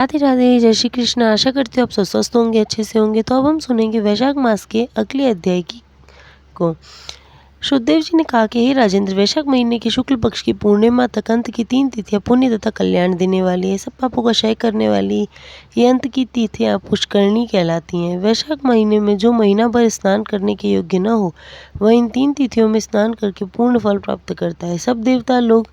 राधे राधे, जय श्री कृष्ण। आशा करती हूँ आप सब स्वस्थ होंगे, अच्छे से होंगे। तो अब हम सुनेंगे वैशाख मास के अगले अध्याय की को। शुद्धदेव जी ने कहा कि हे राजेंद्र, वैशाख महीने के शुक्ल पक्ष की पूर्णिमा तक अंत की 3 तिथियां पुण्य तथा कल्याण देने वाली है। सब पापों का क्षय करने वाली ये अंत की तिथियां पुष्करणी कहलाती हैं। वैशाख महीने में जो महीना भर स्नान करने के योग्य न हो, वह इन 3 तिथियों में स्नान करके पूर्ण फल प्राप्त करता है। सब देवता लोग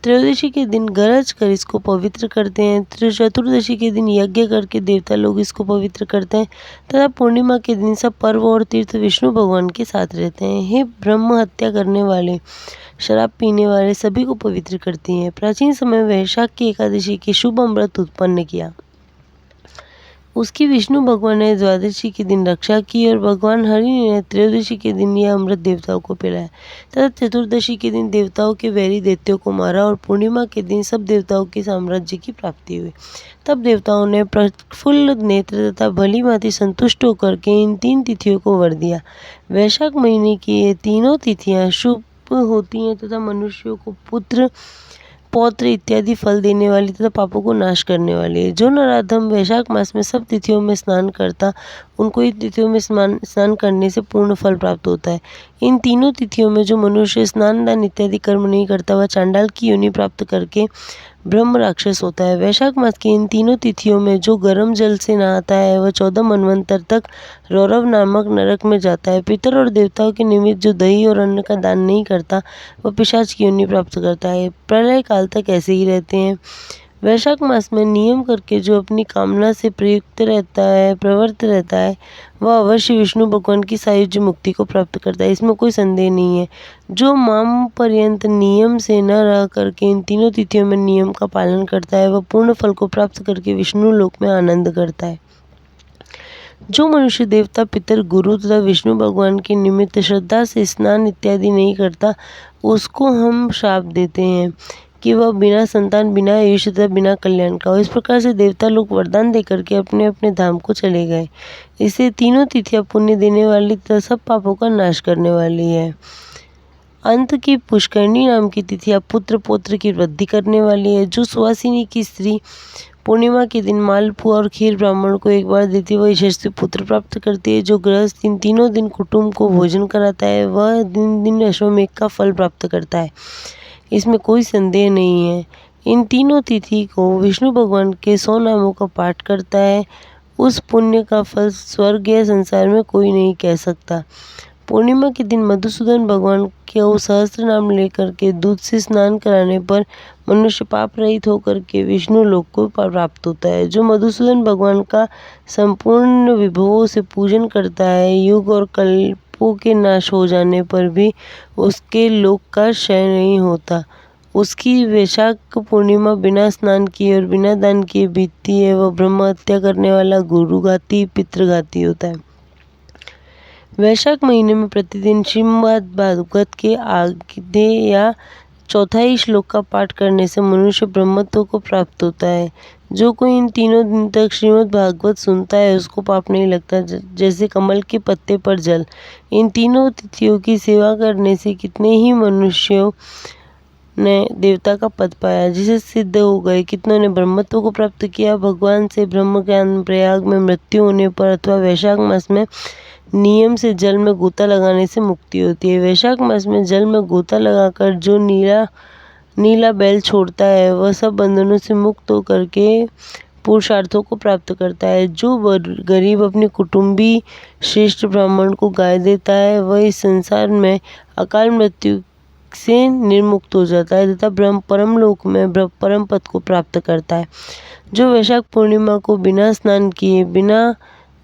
त्रयोदशी के दिन गरज कर इसको पवित्र करते हैं। चतुर्दशी के दिन यज्ञ करके देवता लोग इसको पवित्र करते हैं तथा पूर्णिमा के दिन सब पर्व और तीर्थ विष्णु भगवान के साथ रहते हैं। हे ब्रह्म हत्या करने वाले, शराब पीने वाले सभी को पवित्र करती हैं। प्राचीन समय में वैशाख की एकादशी के शुभ अमृत उत्पन्न किया। उसकी विष्णु भगवान ने द्वादशी के दिन रक्षा की और भगवान हरि ने त्रयोदशी के दिन यह अमृत देवताओं को पिलाया तथा चतुर्दशी के दिन देवताओं के वैरी दैत्यों को मारा और पूर्णिमा के दिन सब देवताओं के साम्राज्य की प्राप्ति हुई। तब देवताओं ने प्रफुल्ल नेत्र तथा भली भांति संतुष्ट होकर के इन 3 तिथियों को वर दिया। वैशाख महीने की ये तीनों तिथियां शुभ होती हैं तथा मनुष्यों को पुत्र, पौत्र इत्यादि फल देने वाली तथा पापों को नाश करने वाली है। जो नराधम वैशाख मास में सब तिथियों में स्नान करता, उनको इन तिथियों में स्नान करने से पूर्ण फल प्राप्त होता है। इन तीनों तिथियों में जो मनुष्य स्नान दान इत्यादि कर्म नहीं करता, वह चांडाल की योनि प्राप्त करके ब्रह्म राक्षस होता है। वैशाख मास की इन तीनों तिथियों में जो गर्म जल से नहाता है, वह 14 मनवंतर तक रौरव नामक नरक में जाता है। पितर और देवताओं के निमित्त जो दही और अन्न का दान नहीं करता, वह पिशाच की योनि प्राप्त करता है। प्रलय काल तक ऐसे ही रहते हैं। वैशाख मास में नियम करके जो अपनी कामना से प्रवृत्त रहता है, वह अवश्य विष्णु भगवान की सायुज्य मुक्ति को प्राप्त करता है, इसमें कोई संदेह नहीं है। जो माम पर्यंत नियम से न रह करके इन तीनों तिथियों में नियम का पालन करता है, वह पूर्ण फल को प्राप्त करके विष्णु लोक में आनंद करता है। जो मनुष्य देवता, पितर, गुरु तथा विष्णु भगवान के निमित्त श्रद्धा से स्नान इत्यादि नहीं करता, उसको हम श्राप देते हैं कि वह बिना संतान, बिना आयुष्य तथा बिना कल्याण का हो। इस प्रकार से देवता लोग वरदान देकर के अपने अपने धाम को चले गए। इसे तीनों तिथियां पुण्य देने वाली तथा सब पापों का नाश करने वाली है। अंत की पुष्करणी नाम की तिथियां पुत्र पौत्र की वृद्धि करने वाली है। जो सुवासिनी की स्त्री पूर्णिमा के दिन मालपुआ और खीर ब्राह्मण को एक बार देती, वह यशस्वी पुत्र प्राप्त करती है। जो गृहस्थ इन तीनों दिन कुटुंब को भोजन कराता है, वह दिन दिन अश्वमेघ का फल प्राप्त करता है, इसमें कोई संदेह नहीं है। इन तीनों तिथि को विष्णु भगवान के 100 नामों का पाठ करता है, उस पुण्य का फल स्वर्ग या संसार में कोई नहीं कह सकता। पूर्णिमा के दिन मधुसूदन भगवान के सहस्त्र नाम लेकर के दूध से स्नान कराने पर मनुष्य पाप रहित होकर के विष्णु लोक को प्राप्त होता है। जो मधुसूदन भगवान का संपूर्ण विभवों से पूजन करता है, युग और कल्पों के नाश हो जाने पर भी उसके लोक का क्षय नहीं होता। उसकी वैशाख पूर्णिमा बिना स्नान किए और बिना दान किए बीतती है। वह ब्रह्म हत्या करने वाला, गुरुघाती, पितृघाती होता है। वैशाख महीने में प्रतिदिन श्रीमद् भागवत के आधे या चौथाई श्लोक का पाठ करने से मनुष्य ब्रह्मत्व को प्राप्त होता है। जो कोई इन तीनों दिन तक श्रीमद् भागवत सुनता है, उसको पाप नहीं लगता, जैसे कमल के पत्ते पर जल। इन तीनों तिथियों की सेवा करने से कितने ही मनुष्यों ने देवता का पद पाया, जिसे सिद्ध हो गए। कितनों ने ब्रह्मत्व को प्राप्त किया। भगवान से ब्रह्म ज्ञान प्रयाग में मृत्यु होने पर अथवा वैशाख मास में नियम से जल में गोता लगाने से मुक्ति होती है। वैशाख मास में जल में गोता लगाकर जो नीला बैल छोड़ता है, वह सब बंधनों से मुक्त होकर के पुरुषार्थों को प्राप्त करता है। जो गरीब अपने कुटुंबी श्रेष्ठ ब्राह्मण को गाय देता है, वह इस संसार में अकाल मृत्यु से निर्मुक्त हो जाता है तथा परम लोक में परम पद को प्राप्त करता है। जो वैशाख पूर्णिमा को बिना स्नान किए, बिना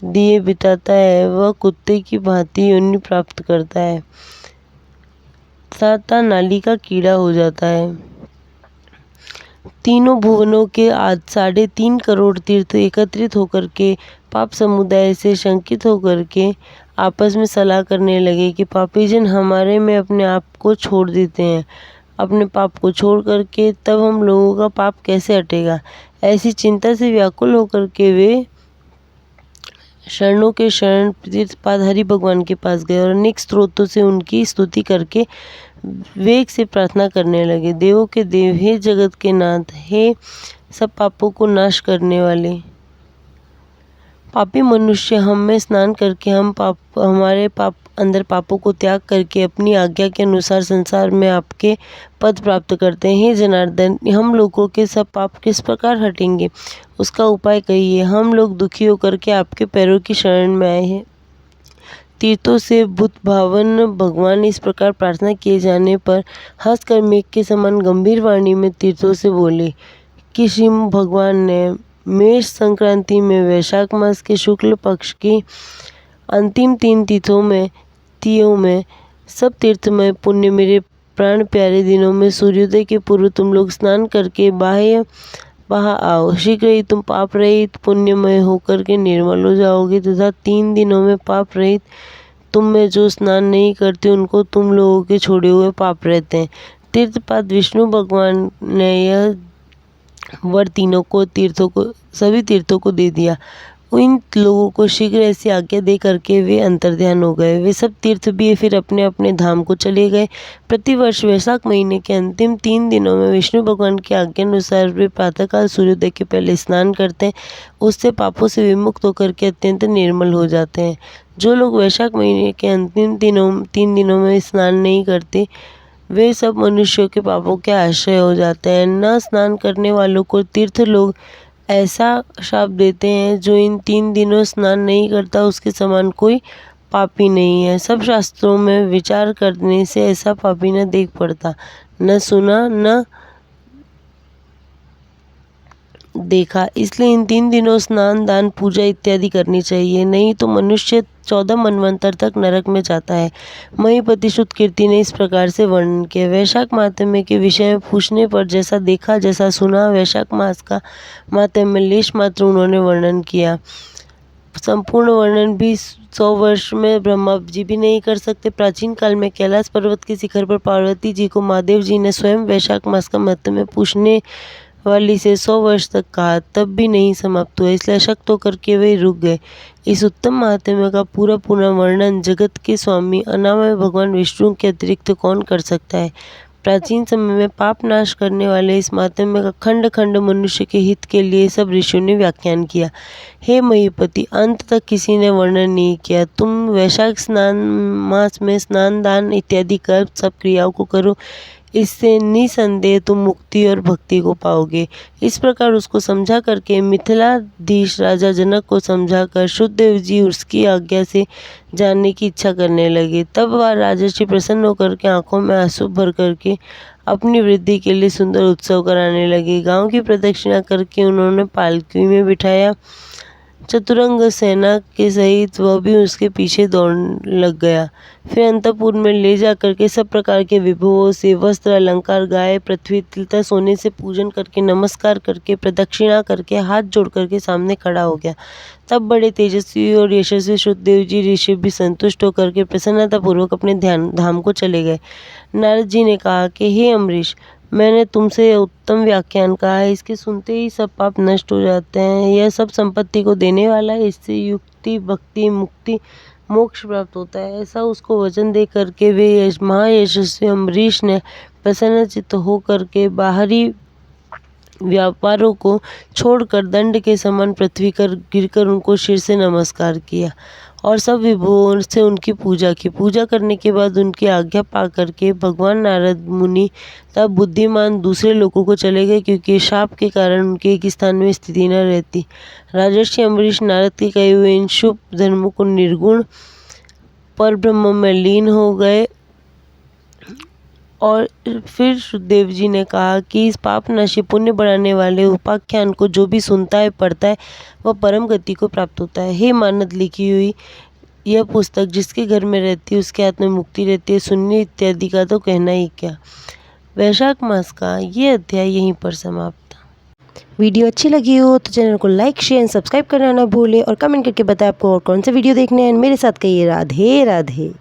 दिए बिताता है, वह कुत्ते की भांति योनि प्राप्त करता है तथा नाली का कीड़ा हो जाता है। तीनों भुवनों के 3.5 करोड़ तीर्थ एकत्रित होकर के पाप समुदाय से शंकित होकर के आपस में सलाह करने लगे कि पापी जन हमारे में अपने आप को छोड़ देते हैं, अपने पाप को छोड़ करके तब हम लोगों का पाप कैसे हटेगा। ऐसी चिंता से व्याकुल होकर के वे शरणों के शरण तीर्थपाद हरि भगवान के पास गए और अनेक स्त्रोतों से उनकी स्तुति करके वेग से प्रार्थना करने लगे। देवों के देव, हे जगत के नाथ, हे सब पापों को नाश करने वाले। पापी मनुष्य हम में स्नान करके हमारे अंदर पापों को त्याग करके अपनी आज्ञा के अनुसार संसार में आपके पद प्राप्त करते हैं। हे जनार्दन, हम लोगों के सब पाप किस प्रकार हटेंगे, उसका उपाय कहिए। हम लोग दुखी होकर के आपके पैरों की शरण में आए हैं। तीर्थों से बुद्ध भावन भगवान इस प्रकार प्रार्थना किए जाने पर हंसकर मेघ के समान गंभीर वाणी में तीर्थों से बोले कि श्री भगवान ने मेष संक्रांति में वैशाख मास के शुक्ल पक्ष की अंतिम 3 तिथियों में सब तीर्थमय पुण्य मेरे प्राण प्यारे दिनों में सूर्योदय के पूर्व तुम लोग स्नान करके बाहर आओ। शीघ्र ही तुम पाप रहित पुण्यमय होकर के निर्मल हो जाओगे तथा 3 दिनों में पाप रहित तुम में जो स्नान नहीं करते उनको तुम लोगों के छोड़े हुए पाप रहते हैं। तीर्थपाद विष्णु भगवान ने यह वर सभी तीर्थों को दे दिया। इन लोगों को शीघ्र ऐसी आज्ञा दे करके वे अंतर्ध्यान हो गए। वे सब तीर्थ भी फिर अपने अपने धाम को चले गए। प्रतिवर्ष वैशाख महीने के अंतिम 3 दिनों में विष्णु भगवान की आज्ञा अनुसार वे प्रातःकाल सूर्योदय के पहले स्नान करते हैं। उससे पापों से विमुक्त होकर के अत्यंत निर्मल हो जाते हैं। जो लोग वैशाख महीने के अंतिम 3 दिनों में स्नान नहीं करते वे सब मनुष्यों के पापों के आश्रय हो जाते हैं। न स्नान करने वालों को तीर्थ लोग ऐसा शाप देते हैं, जो इन 3 दिनों स्नान नहीं करता उसके समान कोई पापी नहीं है। सब शास्त्रों में विचार करने से ऐसा पापी न देख पड़ता, न सुना न देखा। इसलिए इन 3 दिनों स्नान दान पूजा इत्यादि करनी चाहिए, नहीं तो मनुष्य 14 मनवंतर तक नरक में जाता है। महीपति शुद्ध कीर्ति ने इस प्रकार से वर्णन किया। वैशाख माहात्म्य के विषय में पूछने पर जैसा देखा जैसा सुना वैशाख मास का माहात्म्य लेश मात्र उन्होंने वर्णन किया। संपूर्ण वर्णन भी 100 वर्ष में ब्रह्मा जी भी नहीं कर सकते। प्राचीन काल में कैलाश पर्वत के शिखर पर पार्वती जी को महादेव जी ने स्वयं वैशाख मास का महत्व पूछने वाली से 100 वर्ष तक कहा, तब भी नहीं समाप्त हुआ। इसलिए अशक्त होकर के वे रुक गए। इस उत्तम महात्म्य का पूरा वर्णन जगत के स्वामी अनामय भगवान विष्णु के अतिरिक्त कौन कर सकता है। प्राचीन समय में पाप नाश करने वाले इस महात्म्य का खंड खंड मनुष्य के हित के लिए सब ऋषियों ने व्याख्यान किया। हे महीपति, अंत तक किसी ने वर्णन नहीं किया। तुम वैशाख मास में स्नान दान इत्यादि कर सब क्रियाओं को करो, इससे निसंदेह तुम मुक्ति और भक्ति को पाओगे। इस प्रकार उसको समझा करके मिथिलाधीश राजा जनक को समझाकर शुद्धदेव जी उसकी आज्ञा से जानने की इच्छा करने लगे। तब वह राजर्षि प्रसन्न होकर के आंखों में आंसू भर करके अपनी वृद्धि के लिए सुंदर उत्सव कराने लगे। गांव की प्रदक्षिणा करके उन्होंने पालकी में बिठाया। चतुरंग सेना के सहित वह भी उसके पीछे दौड़ लग गया। फिर अंतपुर में ले जाकर के सब प्रकार के विभवों से वस्त्र अलंकार, गाय, पृथ्वी तथा सोने से पूजन करके नमस्कार करके प्रदक्षिणा करके हाथ जोड़ करके सामने खड़ा हो गया। तब बड़े तेजस्वी और यशस्वी शुद्धदेव जी ऋषि भी संतुष्ट होकर के प्रसन्नता पूर्वक अपने धाम को चले गए। नारद जी ने कहा कि हे अम्बरीश, मैंने तुमसे उत्तम व्याख्यान कहा है, इसके सुनते ही सब पाप नष्ट हो जाते हैं। यह सब संपत्ति को देने वाला है, इससे युक्ति भक्ति मुक्ति मोक्ष प्राप्त होता है। ऐसा उसको वचन दे करके वे महायशस्वी अम्बरीश ने प्रसन्नचित्त होकर के बाहरी व्यापारों को छोड़कर दंड के समान पृथ्वी पर गिरकर उनको सिर से नमस्कार किया और सब विभुओं से उनकी पूजा की। पूजा करने के बाद उनकी आज्ञा पा करके भगवान नारद मुनि तब बुद्धिमान दूसरे लोगों को चले गए, क्योंकि शाप के कारण उनके एक स्थान में स्थिति न रहती। राजर्षि अम्बरीश नारद के कहे हुए इन शुभ धर्मों को निर्गुण पर ब्रह्म में लीन हो गए। और फिर शुद्धदेव जी ने कहा कि इस पापनाशी पुण्य बढ़ाने वाले उपाख्यान को जो भी सुनता है पढ़ता है वह परम गति को प्राप्त होता है। हे मानद, लिखी हुई यह पुस्तक जिसके घर में रहती है उसके हाथ में मुक्ति रहती है। सुन्नी इत्यादि का तो कहना ही क्या। वैशाख मास का ये अध्याय यहीं पर समाप्त। वीडियो अच्छी लगी हो तो चैनल को लाइक शेयर एंड सब्सक्राइब करना ना भूले और कमेंट करके बताएं आपको और कौन से वीडियो देखने हैं। मेरे साथ कहिए राधे राधे।